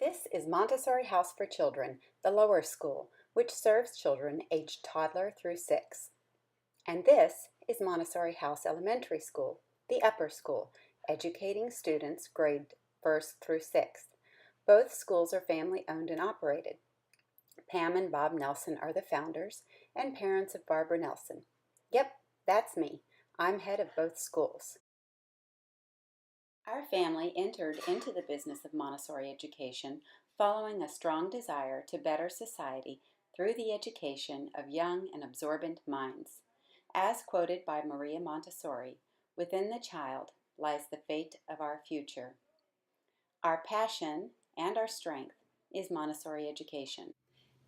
This is Montessori House for Children, the lower school, which serves children aged toddler through 6. And this is Montessori House Elementary School, the upper school, educating students grade 1st through 6th. Both schools are family owned and operated. Pam and Bob Nelson are the founders and parents of Barbara Nelson. Yep, that's me. I'm head of both schools. Our family entered into the business of Montessori education following a strong desire to better society through the education of young and absorbent minds. As quoted by Maria Montessori, within the child lies the fate of our future. Our passion and our strength is Montessori education.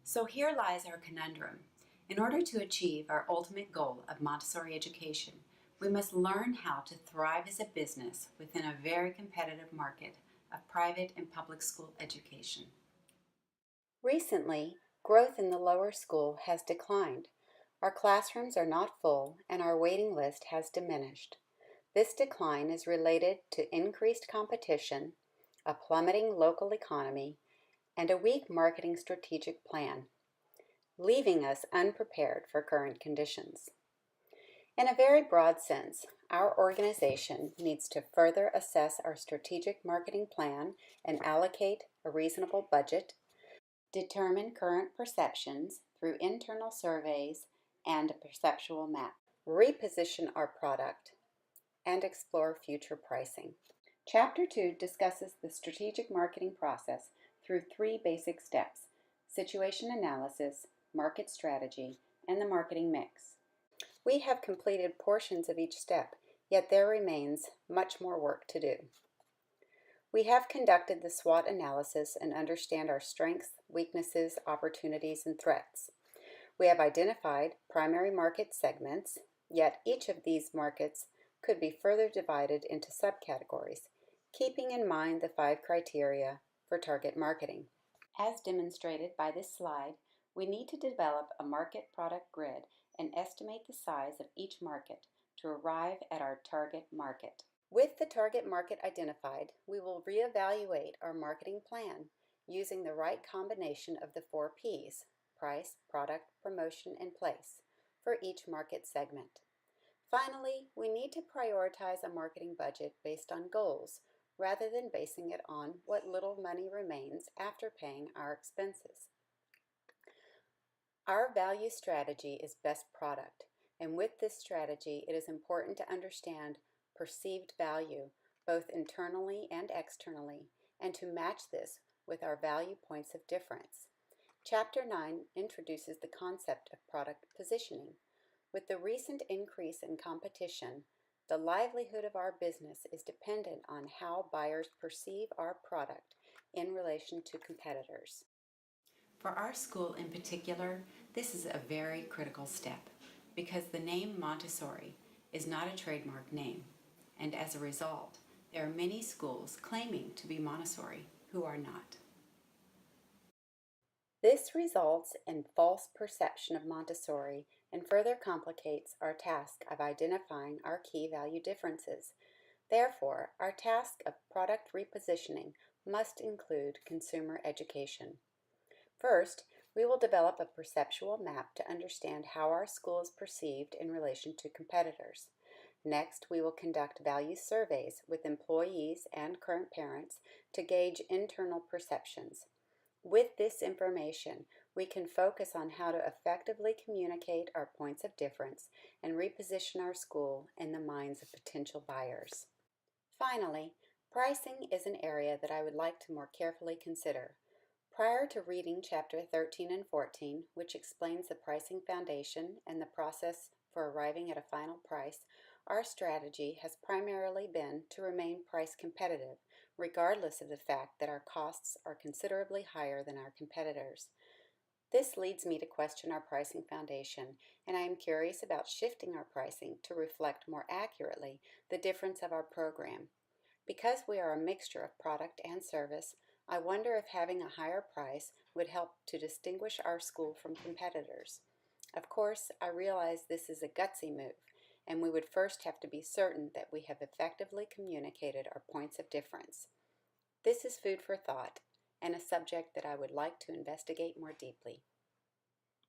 So here lies our conundrum. In order to achieve our ultimate goal of Montessori education, we must learn how to thrive as a business within a very competitive market of private and public school education. Recently, growth in the lower school has declined. Our classrooms are not full and our waiting list has diminished. This decline is related to increased competition, a plummeting local economy, and a weak marketing strategic plan, leaving us unprepared for current conditions. In a very broad sense, our organization needs to further assess our strategic marketing plan and allocate a reasonable budget, determine current perceptions through internal surveys and a perceptual map, reposition our product, and explore future pricing. Chapter 2 discusses the strategic marketing process through 3 basic steps: situation analysis, market strategy, and the marketing mix. We have completed portions of each step, yet there remains much more work to do. We have conducted the SWOT analysis and understand our strengths, weaknesses, opportunities, and threats. We have identified primary market segments, yet each of these markets could be further divided into subcategories, keeping in mind the 5 criteria for target marketing. As demonstrated by this slide, we need to develop a market product grid and estimate the size of each market to arrive at our target market. With the target market identified, we will reevaluate our marketing plan using the right combination of the 4 P's: price, product, promotion, and place for each market segment. Finally, we need to prioritize a marketing budget based on goals rather than basing it on what little money remains after paying our expenses. Our value strategy is best product, and with this strategy, it is important to understand perceived value, both internally and externally, and to match this with our value points of difference. Chapter 9 introduces the concept of product positioning. With the recent increase in competition, the livelihood of our business is dependent on how buyers perceive our product in relation to competitors. For our school in particular, this is a very critical step because the name Montessori is not a trademark name, and as a result, there are many schools claiming to be Montessori who are not. This results in false perception of Montessori and further complicates our task of identifying our key value differences. Therefore, our task of product repositioning must include consumer education. First, we will develop a perceptual map to understand how our school is perceived in relation to competitors. Next, we will conduct value surveys with employees and current parents to gauge internal perceptions. With this information, we can focus on how to effectively communicate our points of difference and reposition our school in the minds of potential buyers. Finally, pricing is an area that I would like to more carefully consider. Prior to reading Chapter 13 and 14, which explains the pricing foundation and the process for arriving at a final price, our strategy has primarily been to remain price competitive, regardless of the fact that our costs are considerably higher than our competitors. This leads me to question our pricing foundation, and I am curious about shifting our pricing to reflect more accurately the difference of our program. Because we are a mixture of product and service, I wonder if having a higher price would help to distinguish our school from competitors. Of course, I realize this is a gutsy move, and we would first have to be certain that we have effectively communicated our points of difference. This is food for thought, and a subject that I would like to investigate more deeply.